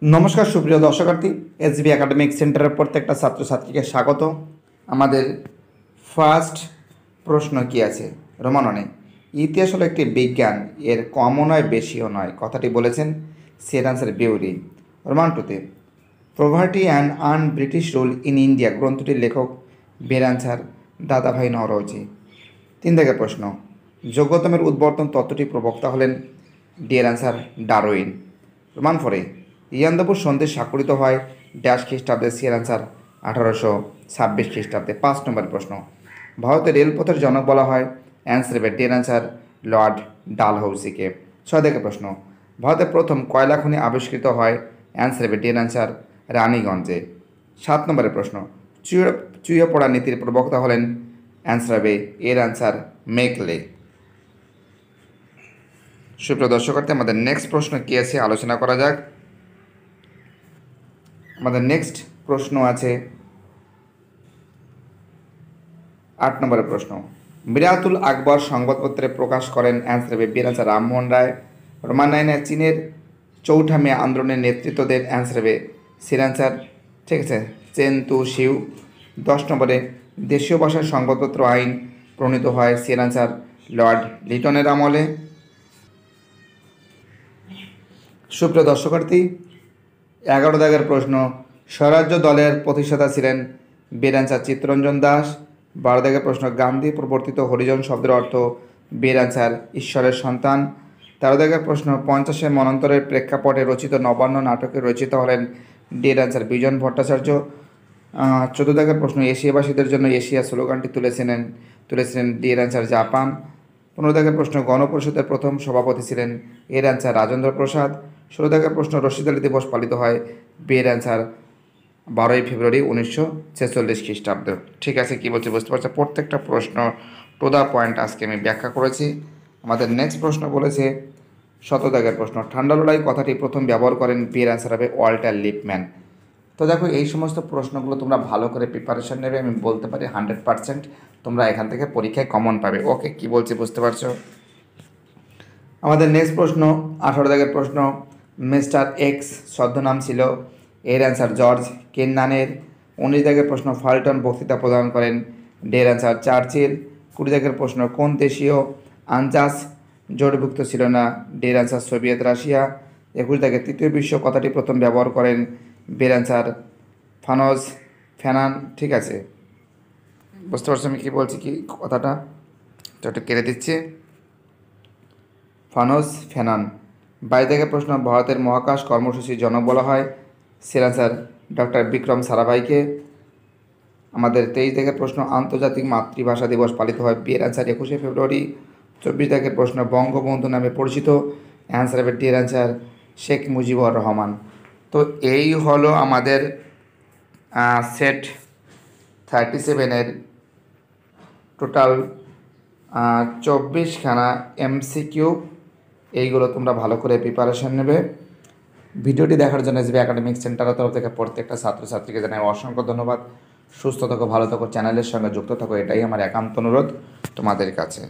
নমস্কার সুপ্রিয় দর্শকার্থী, SB academic সেন্টারের প্রত্যেকটা ছাত্রছাত্রীকে স্বাগত। আমাদের ফার্স্ট প্রশ্ন কি আছে? রোমান অনে, ইতিহাস হলো একটি বিজ্ঞান, এর কমও নয় বেশিও নয়, কথাটি বলেছেন সের আনসার বিউরি। রোমান টুতে, poverty and un British rule in India গ্রন্থটির লেখক বের আনসার দাদাভাই নওরোজি। 3 দাগের প্রশ্ন, যোগ্যতমের উদ্বর্তন তত্ত্বটি প্রবক্তা হলেন ডিয়ার আনসার ডারউইন। রোমান ফরে, ইয়ান্দাবুর সন্ধি স্বাক্ষরিত হয় ড্যাশ খ্রিস্টাব্দে, সিয়ার আনসার 1826 খ্রিস্টাব্দে। 5 নম্বর প্রশ্ন, ভারতের রেলপথের জনক বলা হয় অ্যান্সার ডিয়ার আনসার লর্ড ডালহৌসিকে। 6 দাগের প্রশ্ন, ভারতের প্রথম কয়লা খনি আবিষ্কৃত হয় অ্যান্সার ডিয়ার আনসার রানীগঞ্জে। 7 নম্বরের প্রশ্ন, চুইয়ে পড়া নীতির প্রবক্তা হলেন অ্যান্সার হবে এর আনসার মেকলে। সুপ্রিয় দর্শকার্থী, আমাদের নেক্সট প্রশ্ন কী আছে আলোচনা করা যাক। আমাদের নেক্সট প্রশ্ন আছে 8 নম্বরের প্রশ্ন, মিরাতুল আকবর সংবাদপত্রে প্রকাশ করেন অ্যান্সার হবে বীর আনসার রামমোহন রায়। রোমান 9, চীনের চৌঠা মে আন্দোলনের নেতৃত্ব দেন অ্যান্সার হবে সির আনসার, ঠিক আছে, চেন তু শিউ। 10 নম্বরে, দেশীয় ভাষার সংবাদপত্র আইন প্রণীত হয় সির আনসার লর্ড লিটনের আমলে। সুপ্রিয় দর্শকার্থী, 11 দাগের প্রশ্ন, স্বরাজ্য দলের প্রতিষ্ঠাতা ছিলেন বীর আনসার চিত্তরঞ্জন দাস। 12 দাগের প্রশ্ন, গান্ধী প্রবর্তিত হরিজন শব্দের অর্থ বীর আনসার ঈশ্বরের সন্তান। 13 দাগের প্রশ্ন, 50-এর মন্বন্তরের প্রেক্ষাপটে রচিত নবান্ন নাটকের রচিতা হলেন ডিয়ার আনসার বিজন ভট্টাচার্য। 14 দাগের প্রশ্ন, এশিয়াবাসীদের জন্য এশিয়া স্লোগানটি তুলেছিলেন ডিয়ার আনসার জাপান। 15 দাগের প্রশ্ন, গণপরিষদের প্রথম সভাপতি ছিলেন এর আনসার রাজেন্দ্র প্রসাদ। 16 দাগের প্রশ্ন, রশিদ আলী দিবস পালিত হয় বিয়ের অ্যান্সার 12ই ফেব্রুয়ারি 1946 খ্রিস্টাব্দ। ঠিক আছে, কী বলছি বুঝতে পারছো? প্রত্যেকটা প্রশ্ন টু দ্য পয়েন্ট আজকে আমি ব্যাখ্যা করেছি। আমাদের নেক্সট প্রশ্ন বলেছে 17 দাগের প্রশ্ন, ঠান্ডা লড়াই কথাটি প্রথম ব্যবহার করেন বিয়ের অ্যান্সার হবে ওয়াল্টার লিপম্যান। তো দেখো, এই সমস্ত প্রশ্নগুলো তোমরা ভালো করে প্রিপারেশন নেবে, আমি বলতে পারি 100% তোমরা এখান থেকে পরীক্ষায় কমন পাবে। ওকে, কী বলছি বুঝতে পারছো? আমাদের নেক্সট প্রশ্ন 18 দাগের প্রশ্ন, মিস্টার এক্স ছদ্মনাম ছিল এর অ্যান্সার জর্জ কেন্নানের। 19 দাগের প্রশ্ন, ফাল্টন বক্তৃতা প্রদান করেন ডের অ্যান্সার চার্চিল। 20 দাগের প্রশ্ন, কোন দেশীয় আনজাস জোটভুক্ত ছিল না ডের অ্যান্সার সোভিয়েত রাশিয়া। 21 দাগের তৃতীয় বিশ্ব কথাটি প্রথম ব্যবহার করেন বের অ্যান্সার ফানজ ফ্যানান। ঠিক আছে, বুঝতে পারছো আমি কী বলছি, কি কথাটা একটু কেড়ে দিচ্ছি, ফানজ ফ্যানান। 22 দাগের প্রশ্ন, ভারতের মহাকাশ কর্মসূচির জনক বলা হয় সের আনসার ডক্টর বিক্রম সারাভাইকে। আমাদের 23 দাগের প্রশ্ন, আন্তর্জাতিক মাতৃভাষা দিবস পালিত হয় বিয়ের অ্যান্সার 21শে ফেব্রুয়ারি। 24 দাগের প্রশ্ন, বঙ্গবন্ধু নামে পরিচিত অ্যান্সার হবে ডিয়ার অ্যান্সার শেখ মুজিবুর রহমান। তো এই হলো আমাদের সেট 37-এর টোটাল 24খানা MCQ। এইগুলো তোমরা ভালো করে প্রিপারেশন নেবে। ভিডিওটি দেখার জন্য এসবি একাডেমিক সেন্টারের তরফ থেকে প্রত্যেকটা ছাত্রছাত্রীকে জানাই অসংখ্য ধন্যবাদ। সুস্থ থাকো, ভালো থাকো, চ্যানেলের সঙ্গে যুক্ত থাকো, এটাই আমার একান্ত অনুরোধ তোমাদের কাছে।